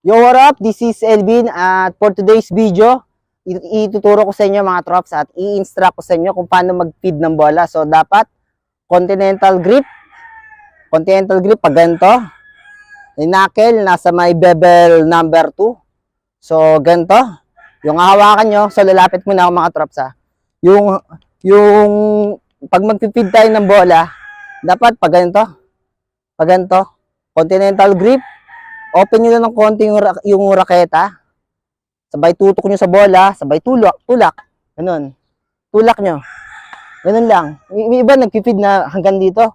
Yo, what up? This is Elvin at for today's video, ituturo ko sa inyo mga trops at i-instruct ko sa inyo kung paano mag-feed ng bola. So, dapat continental grip pag ganito. Yung knuckle, nasa may bevel number 2. So, ganito. Yung hawakan nyo, so lalapit mo na ako mga trops ha. Yung pag mag-feed tayo ng bola, dapat pag ganito. Continental grip. Open nyo lang ng konti yung raketa. Sabay tutok nyo sa bola. Sabay tulak. Ganun. Tulak nyo. Ganun lang. Yung iba nag-feed na hanggang dito.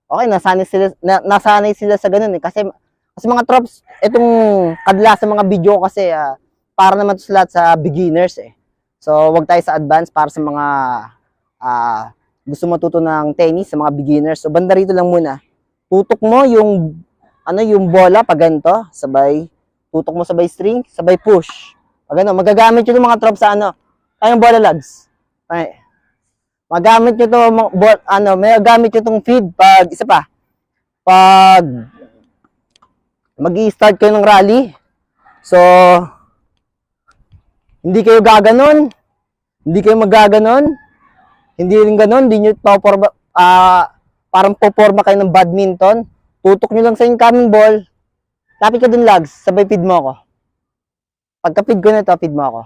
Okay, nasanay sila sa ganun eh. Kasi mga trops, itong kadla sa mga video kasi para naman ito lahat sa beginners eh. So, wag tayo sa advance para sa mga gusto matuto ng tennis, sa mga beginners. So, banda rito lang muna. Tutok mo yung bola pag ganito, sabay tutok mo sabay string, sabay push. Pag ano, magagamit nyo itong mga trops sa ayong bola lags. Ay. Magamit nyo to magagamit nyo itong feed pag isa pa. Pag magi-start kayo ng rally. So hindi kayo gaganon. Hindi kayo magaganon. Hindi rin ganon, hindi nyo parang poporma kayo ng badminton. Tutok nyo lang sa incoming ball. Lapit ka dun lags. Sabay feed mo ako. Pagka-feed ko na ito, feed mo ako.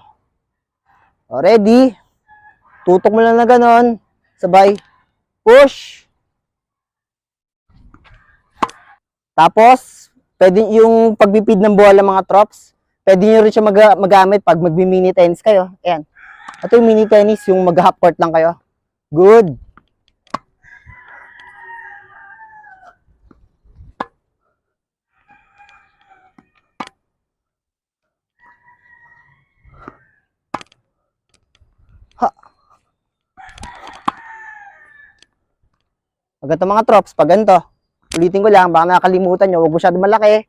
O, ready? Tutok mo lang na ganon. Sabay push. Tapos, pwede yung pag-feed ng bola mga trops. Pwede nyo rin siya magamit pag mag-mini tennis kayo. Ayan. Ito yung mini tennis, yung mag-half court lang kayo. Good. Pag ito mga trops, pag ganito, ulitin ko lang, baka nakakalimutan nyo, huwag masyado malaki.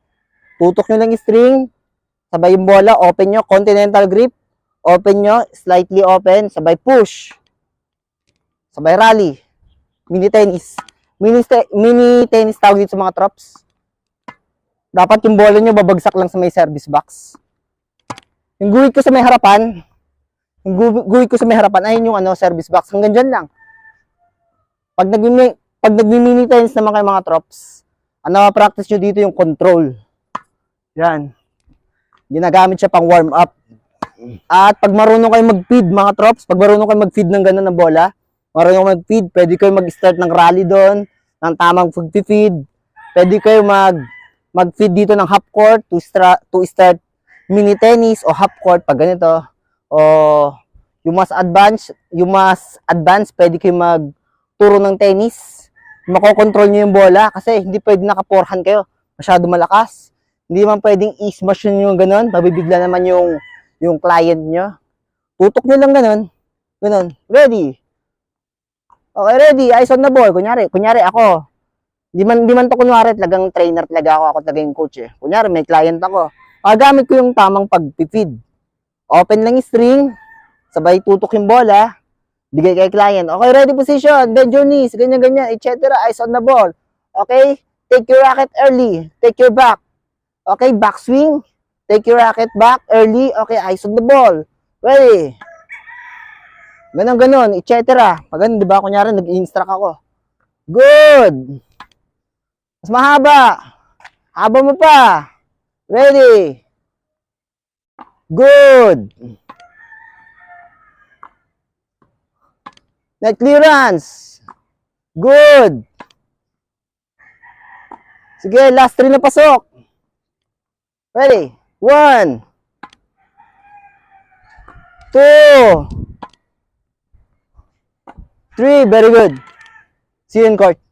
Tutok nyo lang yung string, sabay yung bola, open nyo, continental grip, open nyo, slightly open, sabay push, sabay rally, mini tennis. Mini tennis tawag dito sa mga trops. Dapat yung bola nyo babagsak lang sa may service box. Yung guhit ko sa may harapan, ayun yung service box, hanggang dyan lang. Pag nagmi-mini tennis naman kayo mga trops, practice nyo dito yung control. Yan. Ginagamit siya pang warm up. At pag marunong kayo mag-feed mga trops, pag marunong kayo mag-feed ng gano'n na bola, marunong kayo mag-feed, pwede kayo mag-start ng rally doon, ng tamang feed. Pwede kayo mag-feed dito ng half court to start mini tennis o half court pag ganito. O yung mas advanced, pwede kayo magturo ng tennis. Makokontrol nyo yung bola kasi hindi pwede naka-forehand kayo. Masyado malakas. Hindi man pwedeng i-smash nyo yung ganun. Mabibigla naman yung client nyo. Tutok nyo lang ganun. Ganun. Ready. Okay, ready. Eyes on the ball. Kunyari ako. Hindi man to kunwari. Talagang trainer talaga ako. Ako talaga yung coach eh. Kunyari may client ako. Gamit ko yung tamang pag-feed. Open lang yung string. Sabay tutok yung bola. Bigay kay client. Okay, ready position. Bend your knees. Ganyan, etc. Eyes on the ball. Okay? Take your racket early. Take your back. Okay, back swing. Take your racket back early. Okay, eyes on the ball. Ready? Ganon, etc. Pag ganun, di ba? Kunyari, nag-instruct ako. Good. Mas mahaba. Haba mo pa. Ready? Good. Net clearance. Good. Sige, last 3 na pasok. Ready? 1, 2, 3. Very good. See you in court.